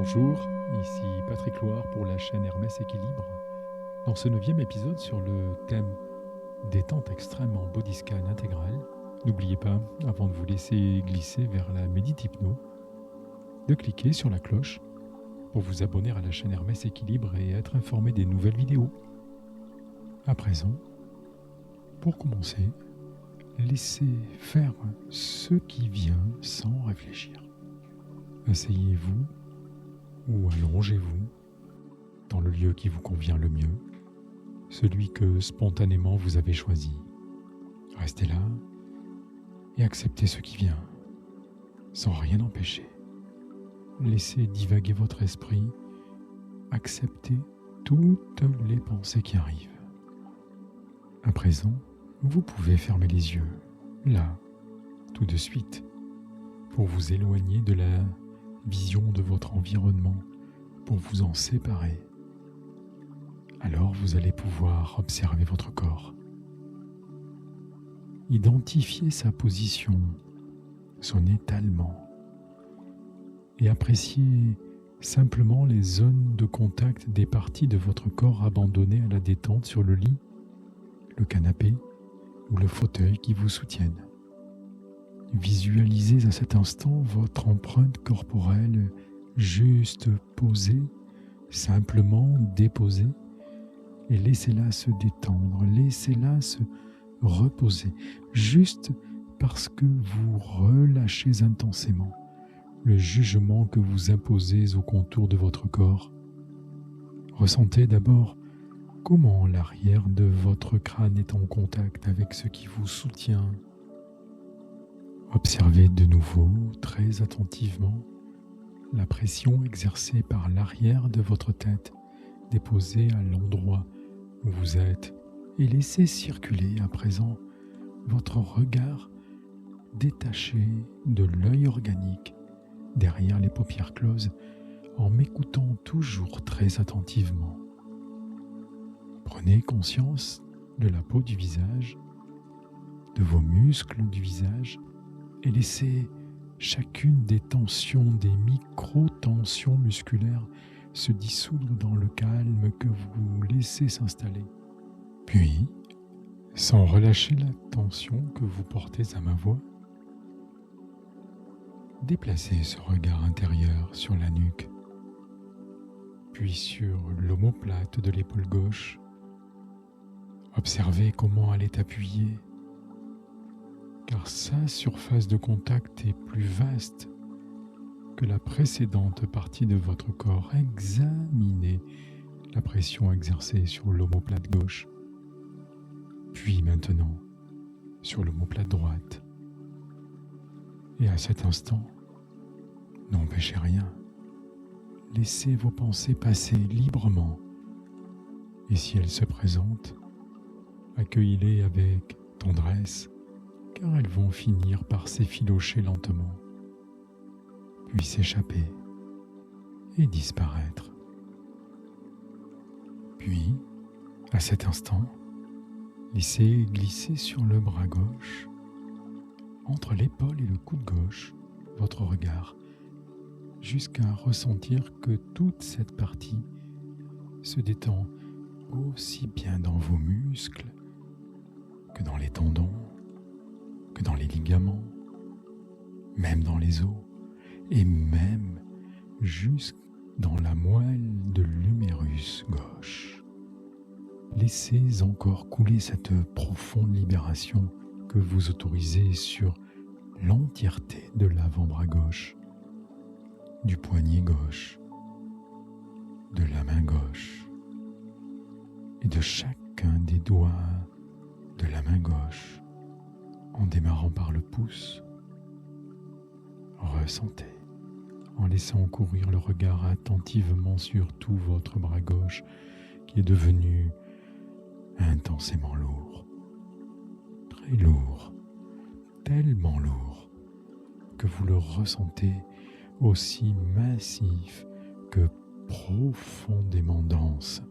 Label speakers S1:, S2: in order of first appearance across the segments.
S1: Bonjour, ici Patrick Loire pour la chaîne Hermès Équilibre. Dans ce 9e épisode sur le thème détente extrême en body scan intégral, n'oubliez pas, avant de vous laisser glisser vers la médite hypno, de cliquer sur la cloche pour vous abonner à la chaîne Hermès Équilibre et être informé des nouvelles vidéos. À présent, pour commencer, laissez faire ce qui vient sans réfléchir. Asseyez-vous ou allongez-vous dans le lieu qui vous convient le mieux, celui que spontanément vous avez choisi. Restez là et acceptez ce qui vient, sans rien empêcher. Laissez divaguer votre esprit, acceptez toutes les pensées qui arrivent. À présent, vous pouvez fermer les yeux, là, tout de suite, pour vous éloigner de la vision de votre environnement, pour vous en séparer. Alors vous allez pouvoir observer votre corps. Identifiez sa position, son étalement, et appréciez simplement les zones de contact des parties de votre corps abandonnées à la détente sur le lit, le canapé ou le fauteuil qui vous soutiennent. Visualisez à cet instant votre empreinte corporelle juste posée, simplement déposée, et laissez-la se détendre, laissez-la se reposer, juste parce que vous relâchez intensément le jugement que vous imposez au contour de votre corps. Ressentez d'abord comment l'arrière de votre crâne est en contact avec ce qui vous soutient. Observez de nouveau, très attentivement, la pression exercée par l'arrière de votre tête déposée à l'endroit où vous êtes et laissez circuler à présent votre regard détaché de l'œil organique derrière les paupières closes en m'écoutant toujours très attentivement. Prenez conscience de la peau du visage, de vos muscles du visage, et laissez chacune des tensions, des micro-tensions musculaires se dissoudre dans le calme que vous laissez s'installer. Puis, sans relâcher la tension que vous portez à ma voix, déplacez ce regard intérieur sur la nuque, puis sur l'omoplate de l'épaule gauche. Observez comment elle est appuyée, car sa surface de contact est plus vaste que la précédente partie de votre corps. Examinez la pression exercée sur l'omoplate gauche, puis maintenant sur l'omoplate droite. Et à cet instant, n'empêchez rien. Laissez vos pensées passer librement. Et si elles se présentent, accueillez-les avec tendresse, car elles vont finir par s'effilocher lentement, puis s'échapper et disparaître. Puis, à cet instant, laissez glisser sur le bras gauche, entre l'épaule et le coude gauche, votre regard, jusqu'à ressentir que toute cette partie se détend aussi bien dans vos muscles que dans les tendons, que dans les ligaments, même dans les os, et même jusque dans la moelle de l'humérus gauche. Laissez encore couler cette profonde libération que vous autorisez sur l'entièreté de l'avant-bras gauche, du poignet gauche, de la main gauche et de chacun des doigts de la main gauche, en démarrant par le pouce. Ressentez, en laissant courir le regard attentivement sur tout votre bras gauche qui est devenu intensément lourd, très lourd, tellement lourd que vous le ressentez aussi massif que profondément dense,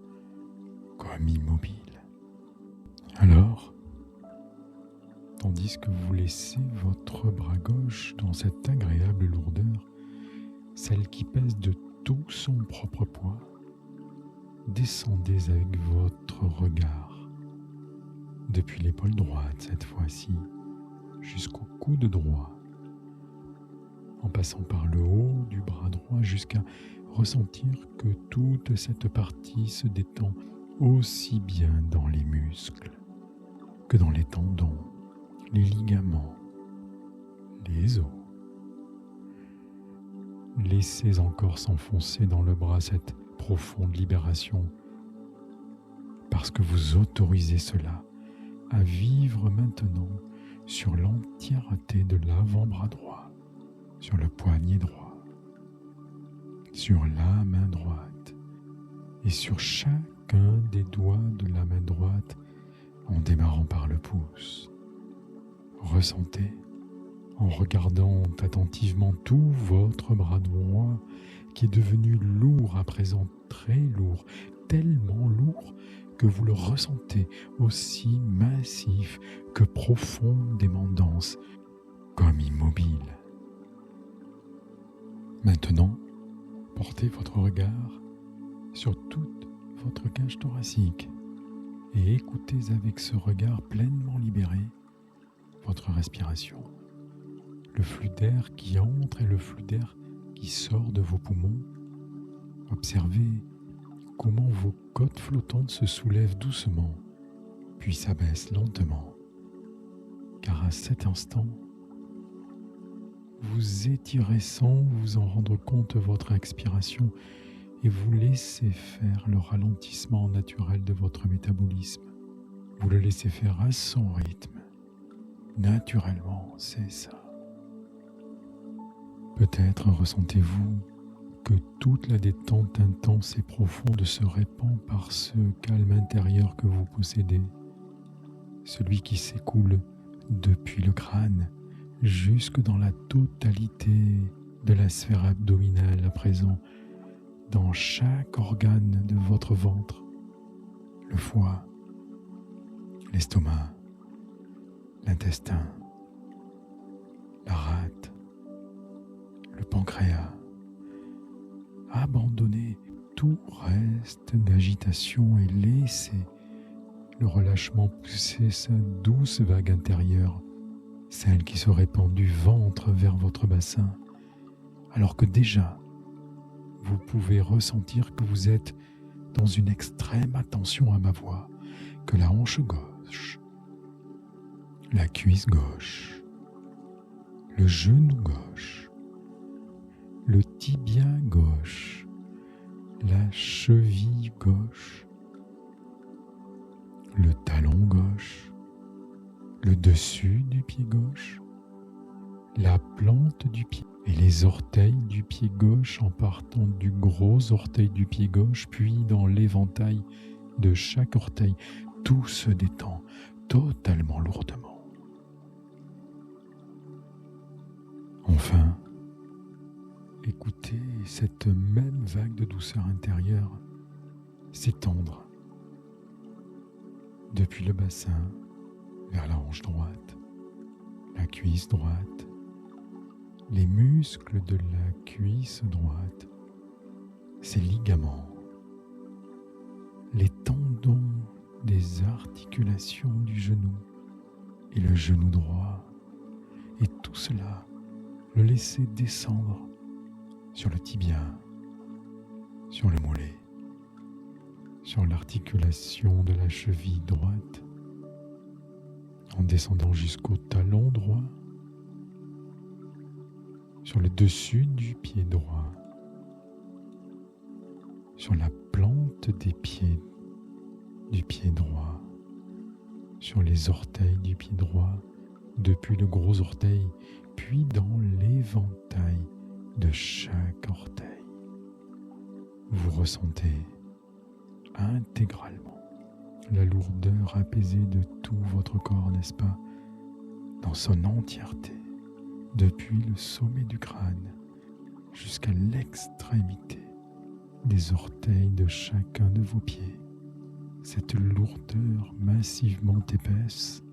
S1: comme immobile. Alors, tandis que vous laissez votre bras gauche dans cette agréable lourdeur, celle qui pèse de tout son propre poids, descendez avec votre regard, depuis l'épaule droite cette fois-ci, jusqu'au coude droit, en passant par le haut du bras droit jusqu'à ressentir que toute cette partie se détend aussi bien dans les muscles que dans les tendons, les ligaments, les os. Laissez encore s'enfoncer dans le bras cette profonde libération, parce que vous autorisez cela à vivre maintenant sur l'entièreté de l'avant-bras droit, sur le poignet droit, sur la main droite et sur chacun des doigts de la main droite en démarrant par le pouce. Ressentez en regardant attentivement tout votre bras droit qui est devenu lourd à présent, très lourd, tellement lourd que vous le ressentez aussi massif que profondément dense, comme immobile. Maintenant, portez votre regard sur toute votre cage thoracique et écoutez avec ce regard pleinement libéré votre respiration. Le flux d'air qui entre et le flux d'air qui sort de vos poumons. Observez comment vos côtes flottantes se soulèvent doucement, puis s'abaissent lentement. Car à cet instant, vous étirez sans vous en rendre compte votre expiration et vous laissez faire le ralentissement naturel de votre métabolisme. Vous le laissez faire à son rythme. Naturellement, c'est ça. Peut-être ressentez-vous que toute la détente intense et profonde se répand par ce calme intérieur que vous possédez, celui qui s'écoule depuis le crâne jusque dans la totalité de la sphère abdominale à présent, dans chaque organe de votre ventre, le foie, l'estomac, l'intestin, la rate, le pancréas. Abandonnez tout reste d'agitation et laissez le relâchement pousser sa douce vague intérieure, celle qui se répand du ventre vers votre bassin, alors que déjà, vous pouvez ressentir que vous êtes dans une extrême attention à ma voix, que la hanche gauche, la cuisse gauche, le genou gauche, le tibia gauche, la cheville gauche, le talon gauche, le dessus du pied gauche, la plante du pied et les orteils du pied gauche en partant du gros orteil du pied gauche puis dans l'éventail de chaque orteil. Tout se détend totalement lourdement. Enfin, écoutez cette même vague de douceur intérieure s'étendre depuis le bassin vers la hanche droite, la cuisse droite, les muscles de la cuisse droite, ses ligaments, les tendons des articulations du genou et le genou droit, et tout cela, le laisser descendre sur le tibia, sur le mollet, sur l'articulation de la cheville droite, en descendant jusqu'au talon droit, sur le dessus du pied droit, sur la plante des pieds du pied droit, sur les orteils du pied droit, depuis le gros orteil, puis dans l'éventail de chaque orteil. Vous ressentez intégralement la lourdeur apaisée de tout votre corps, n'est-ce pas, dans son entièreté, depuis le sommet du crâne jusqu'à l'extrémité des orteils de chacun de vos pieds. Cette lourdeur massivement épaisse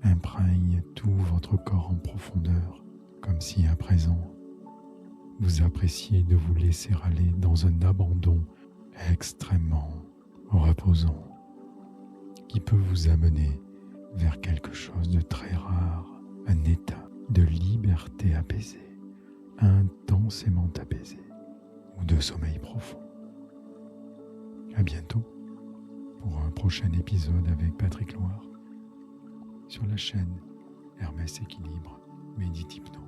S1: imprègne tout votre corps en profondeur, comme si à présent vous appréciez de vous laisser aller dans un abandon extrêmement reposant qui peut vous amener vers quelque chose de très rare, un état de liberté apaisée, intensément apaisé, ou de sommeil profond. À bientôt pour un prochain épisode avec Patrick Loire sur la chaîne Hermès Équilibre Médite Hypno.